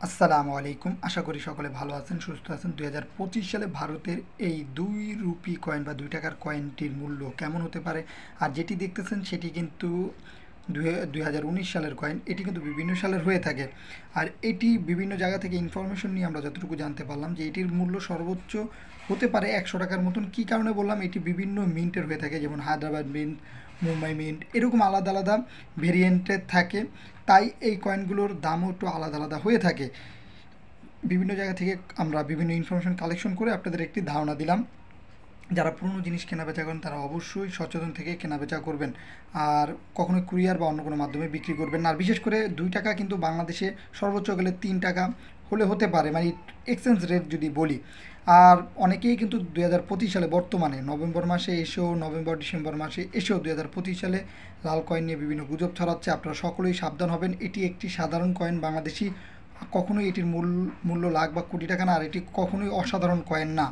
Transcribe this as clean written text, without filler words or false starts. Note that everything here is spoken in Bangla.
আসসালামু আলাইকুম। আশা করি সকলে ভালো আছেন, সুস্থ আছেন। 2025 সালে ভারতের এই 2 রুপি কয়েন বা 2 টাকার কয়েনটির মূল্য কেমন হতে পারে? আর যেটি দেখতেছেন সেটি কিন্তু 2019 সালের কয়েন। এটি কিন্তু বিভিন্ন সালের হয়ে থাকে। আর এটি বিভিন্ন জায়গা থেকে ইনফরমেশন নিয়ে আমরা যতটুকু জানতে পারলাম যে এটির মূল্য সর্বোচ্চ হতে পারে 100 টাকার মতন। কী কারণে বললাম? এটি বিভিন্ন মিন্টের হয়ে থাকে, যেমন হায়দ্রাবাদ মিন্ট, মুম্বাই মিন্ট, এরকম আলাদা আলাদা ভেরিয়েন্টের থাকে। তাই এই কয়েনগুলোর দামও একটু আলাদা আলাদা হয়ে থাকে। বিভিন্ন জায়গা থেকে আমরা বিভিন্ন ইনফরমেশন কালেকশন করে আপনাদের একটি ধারণা দিলাম। যারা পুরনো জিনিস কেনাবেচা করেন তারা অবশ্যই সচেতন থেকে কেনাবেচা করবেন, আর কখনো কুরিয়ার বা অন্য কোনো মাধ্যমে বিক্রি করবেন না। আর বিশেষ করে 2 টাকা কিন্তু বাংলাদেশে সর্বোচ্চ গেলে 3 টাকা হলে হতে পারে, মানে এক্সচেঞ্জ রেট যদি বলি। আর অনেকেই কিন্তু 2025 সালে বর্তমানে নভেম্বর মাসে এসেও, নভেম্বর ডিসেম্বর মাসে এসেও 2025 সালে লাল কয়েন নিয়ে বিভিন্ন গুজব ছড়াচ্ছে। আপনারা সকলেই সাবধান হবেন। এটি একটি সাধারণ কয়েন, বাংলাদেশি। কখনোই এটির মূল্য লাখ বা কোটি টাকা না, আর এটি কখনোই অসাধারণ কয়েন না।